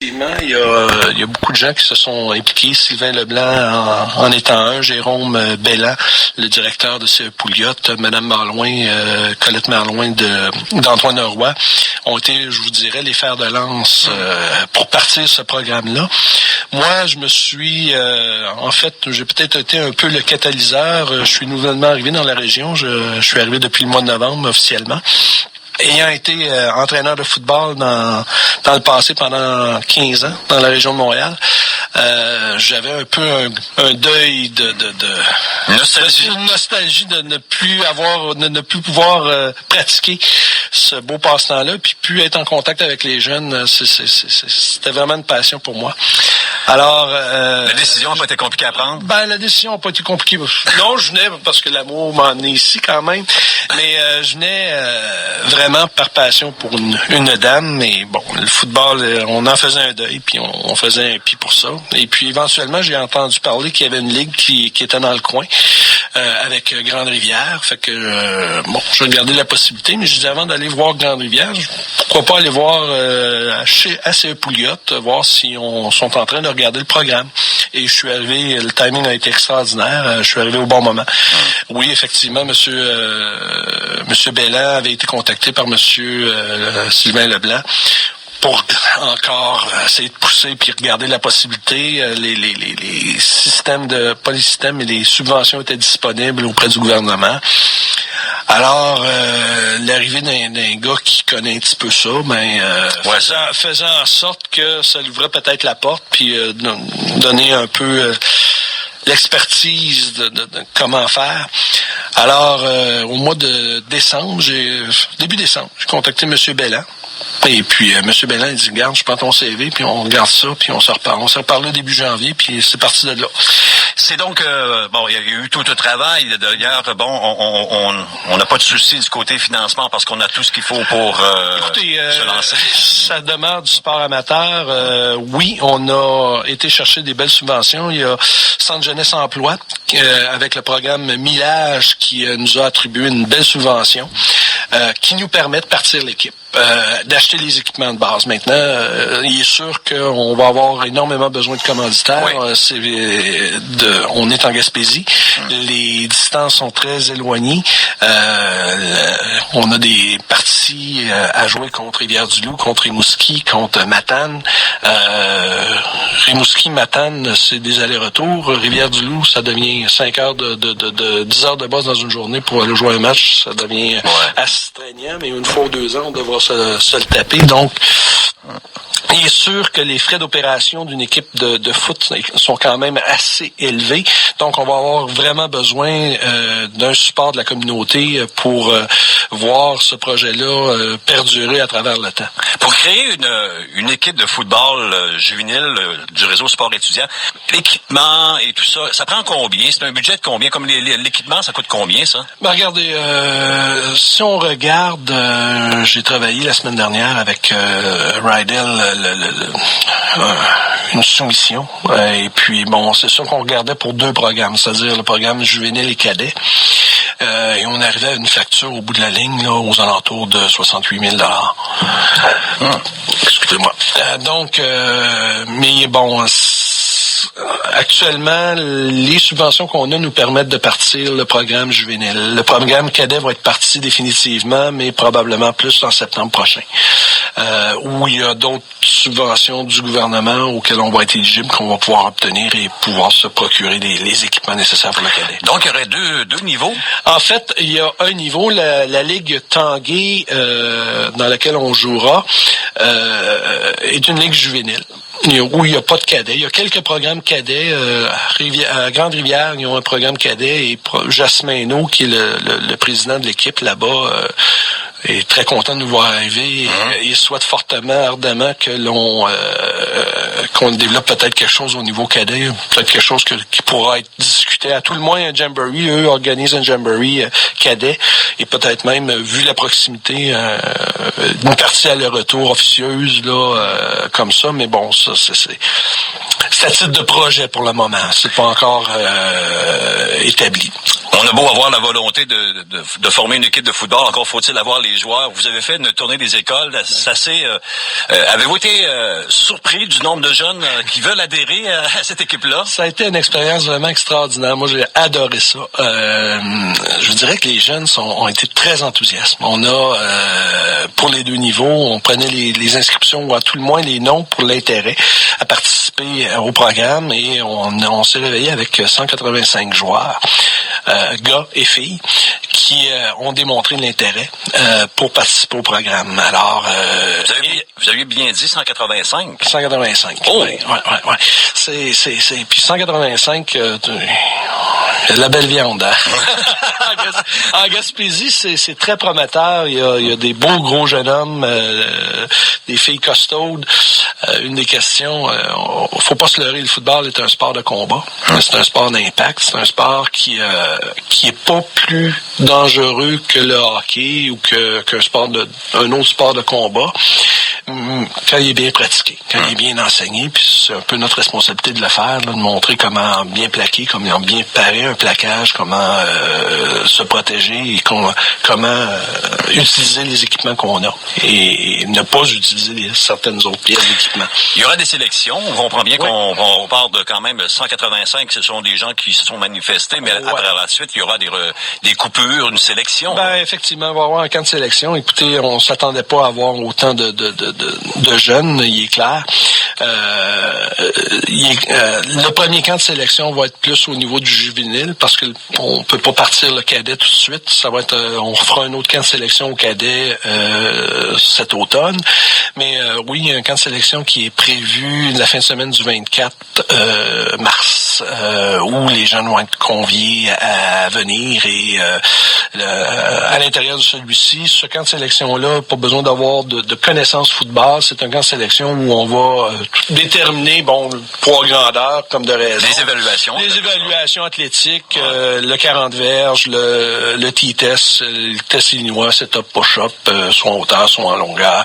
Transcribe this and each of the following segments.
Effectivement, il y a beaucoup de gens qui se sont impliqués. Sylvain Leblanc en étant un, Jérôme Bellan, le directeur de CE Pouliot, Mme Malouin, Colette Malouin d'Antoine Roy, ont été, je vous dirais, les fers de lance pour partir ce programme-là. Moi, je me suis, en fait, j'ai peut-être été un peu le catalyseur. Je suis nouvellement arrivé dans la région. Je suis arrivé depuis le mois de novembre officiellement. Ayant été entraîneur de football dans le passé pendant 15 ans dans la région de Montréal, j'avais un peu un deuil de nostalgie de ne plus pouvoir pratiquer ce beau passe-temps-là, puis plus être en contact avec les jeunes. C'était vraiment une passion pour moi. Alors, la décision n'a pas été compliquée à prendre? La décision n'a pas été compliquée. Non, je venais parce que l'amour m'a amené ici quand même, mais je venais vraiment par passion pour une dame, mais bon, le football, on en faisait un deuil, puis on faisait un pis pour ça. Et puis éventuellement, j'ai entendu parler qu'il y avait une ligue qui était dans le coin, avec Grande-Rivière. Fait que je regardais la possibilité, mais je disais avant d'aller voir Grande-Rivière, pourquoi pas aller voir chez ACE Pouliot, voir si on sont en train de regarder le programme. Et je suis arrivé, le timing a été extraordinaire, je suis arrivé au bon moment. Oui, effectivement, Monsieur Bellan avait été contacté par Monsieur Sylvain Leblanc pour encore essayer de pousser puis regarder la possibilité. Les systèmes pas les systèmes, mais les subventions étaient disponibles auprès du gouvernement. Alors, l'arrivée d'un gars qui connaît un petit peu ça, faisant en sorte que ça lui ouvrait peut-être la porte, puis donner un peu l'expertise de comment faire. Alors, au mois de décembre, début décembre, j'ai contacté M. Bellan. Et puis, M. Bellan, il dit, regarde, je prends ton CV, puis on regarde ça, puis on se reparle. On s'est reparlé début janvier, puis c'est parti de là. C'est donc, il y a eu tout le travail. D'ailleurs, on n'a pas de souci du côté financement parce qu'on a tout ce qu'il faut pour se lancer. Ça demeure du sport amateur. Oui, on a été chercher des belles subventions. Il y a Centre Jeunesse Emploi, avec le programme Millage, qui nous a attribué une belle subvention, qui nous permet de partir l'équipe. D'acheter les équipements de base. Maintenant, il est sûr qu'on va avoir énormément besoin de commanditaires. Oui. On est en Gaspésie. Les distances sont très éloignées. On a des parties à jouer contre Rivière-du-Loup, contre Rimouski, contre Matane. Rimouski, Matane, c'est des allers-retours. Rivière-du-Loup, ça devient 5 heures 10 heures de base dans une journée pour aller jouer un match. Ça devient astreignant, mais une fois ou 2 ans, on devra se le taper. Donc, il est sûr que les frais d'opération d'une équipe de foot sont quand même assez élevés. Donc, on va avoir vraiment besoin d'un support de la communauté pour voir ce projet-là perdurer à travers le temps. Pour créer une équipe de football juvénile du réseau sport étudiant, l'équipement et tout ça, ça prend combien? C'est un budget de combien? Comme l'équipement, ça coûte combien, ça? Regardez, si on regarde, j'ai travaillé la semaine dernière avec Rydell, une soumission. Et puis, c'est sûr qu'on regardait pour 2 programmes, c'est-à-dire le programme juvénile et cadet. Et on arrivait à une facture au bout de la ligne, là, aux alentours de 68 000 Excusez-moi. Actuellement, les subventions qu'on a nous permettent de partir le programme juvénile. Le programme cadet va être parti définitivement, mais probablement plus en septembre prochain. Où il y a d'autres subventions du gouvernement auxquelles on va être éligible, qu'on va pouvoir obtenir et pouvoir se procurer les équipements nécessaires pour le cadet. Donc, il y aurait deux niveaux? En fait, il y a un niveau, la Ligue Tanguay, dans laquelle on jouera, est une ligue juvénile. Où il n'y a pas de cadet. Il y a quelques programmes cadets. À Grande-Rivière, ils ont un programme cadet et Jasmin Hainaut, qui est le président de l'équipe là-bas, est très content de nous voir arriver. Il souhaite fortement, ardemment qu'on développe peut-être quelque chose au niveau cadet, peut-être quelque chose qui pourra être discuté. À tout le moins, un jamboree, eux organisent un jamboree cadet et peut-être même, vu la proximité, une partie à leur retour officieuse, là, comme ça, mais bon, ça, c'est à titre de projet pour le moment. C'est pas encore établi. On a beau avoir la volonté de former une équipe de football, encore faut-il avoir les joueurs. Vous avez fait une tournée des écoles. C'est assez. Avez-vous été surpris du nombre de jeunes qui veulent adhérer à cette équipe-là? Ça a été une expérience vraiment extraordinaire. Moi, j'ai adoré ça. Je dirais que les jeunes ont été très enthousiastes. On a, pour les deux niveaux, on prenait les inscriptions, ou à tout le moins les noms pour l'intérêt à participer au programme, et on s'est réveillé avec 185 joueurs, gars et filles, qui ont démontré l'intérêt pour participer au programme. Alors, vous avez bien dit 185? 185. Oh! Ouais. Puis 185, la belle viande. Hein? En Gaspésie, c'est très prometteur. Il y a des beaux gros jeunes hommes, des filles costaudes. Une des questions, faut pas se leurrer, le football est un sport de combat. C'est un sport d'impact. C'est un sport qui est pas plus dangereux que le hockey ou qu'un autre sport de combat, quand il est bien pratiqué, quand il est bien enseigné. Puis c'est un peu notre responsabilité de le faire, là, de montrer comment bien plaquer, comment bien parer un plaquage, comment se protéger et comment utiliser les équipements qu'on a et ne pas utiliser certaines autres pièces d'équipement. Il y aura des sélections. On comprend bien qu'on parle de quand même 185. Ce sont des gens qui se sont manifestés, mais après la suite, il y aura des coupures, une sélection. Ben, effectivement, il va y avoir un camp de sélection. Écoutez, on s'attendait pas à avoir autant de jeunes, il est clair. Le premier camp de sélection va être plus au niveau du juvénile, parce que on peut pas partir le cadet tout de suite. Ça va être, on fera un autre camp de sélection au cadet cet automne. Mais oui, il y a un camp de sélection qui est prévu la fin de semaine du 24 mars, où les jeunes vont être conviés à venir, et à l'intérieur de celui-ci, ce camp de sélection-là, pas besoin d'avoir de connaissances football. C'est un camp de sélection où on va déterminer, le poids grandeur comme de raison. Les évaluations. Les évaluations athlétiques, le 40 verges, le T-test, le test illinois, setup, push-up, soit en hauteur, soit en longueur.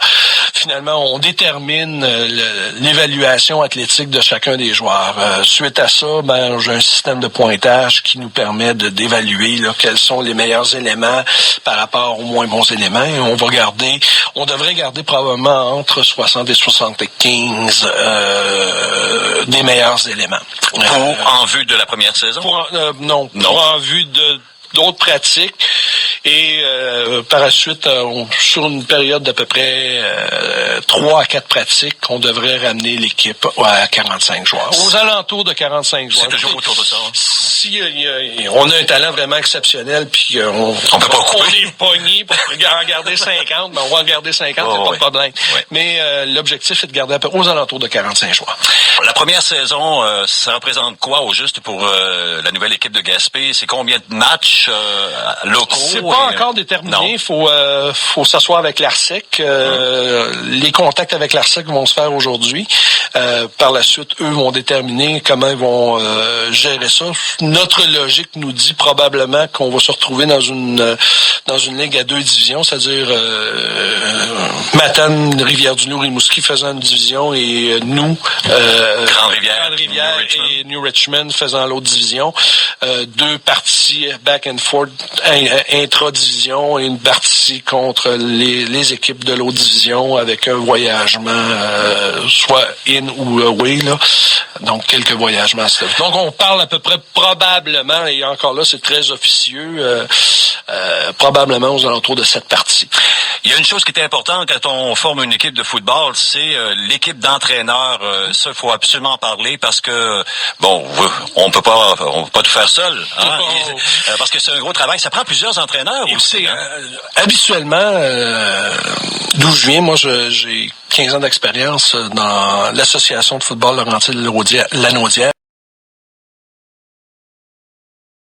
Finalement, on détermine l'évaluation athlétique de chacun des joueurs. Suite à ça, j'ai un système de pointage qui nous permet d'évaluer quels sont les meilleurs éléments par rapport aux moins bons éléments. Et on devrait garder probablement entre 60 et 75 des meilleurs éléments. En vue de la première saison? Non. En vue d'autres pratiques. Et par la suite, sur une période d'à peu près 3 à 4 pratiques, on devrait ramener l'équipe à 45 joueurs. Aux alentours de 45 joueurs. C'est toujours autour de ça. Hein? Si on a un talent vraiment exceptionnel, puis on est pogné pour en garder 50, mais on va en garder 50, c'est pas de problème. Ouais. Mais l'objectif est de garder aux alentours de 45 joueurs. La première saison, ça représente quoi au juste pour la nouvelle équipe de Gaspé? C'est combien de matchs locaux? C'est pas encore déterminé. Faut s'asseoir avec l'ARSEC. Les contacts avec l'ARSEC vont se faire aujourd'hui. Par la suite, eux vont déterminer comment ils vont gérer ça. Notre logique nous dit probablement qu'on va se retrouver dans une ligue à 2 divisions, c'est-à-dire Matane, Rivière-du-Loup, Rimouski faisant une division, et nous, Grande-Rivière et New Richmond faisant l'autre division. 2 parties back and forth intra-division, et une partie contre les équipes de l'autre division, avec un voyagement soit in ou away, là. Donc quelques voyagements. Donc on parle à peu près probablement, et encore là c'est très officieux, probablement aux alentours de cette partie. Il y a une chose qui est importante quand on forme une équipe de football, c'est l'équipe d'entraîneurs. Ça, il faut absolument en parler, parce que on peut pas tout faire seul, hein? Parce que c'est un gros travail. Ça prend plusieurs entraîneurs aussi. Hein? Habituellement, d'où je viens, moi j'ai 15 ans d'expérience dans l'association de football Laurentide-Lanaudière.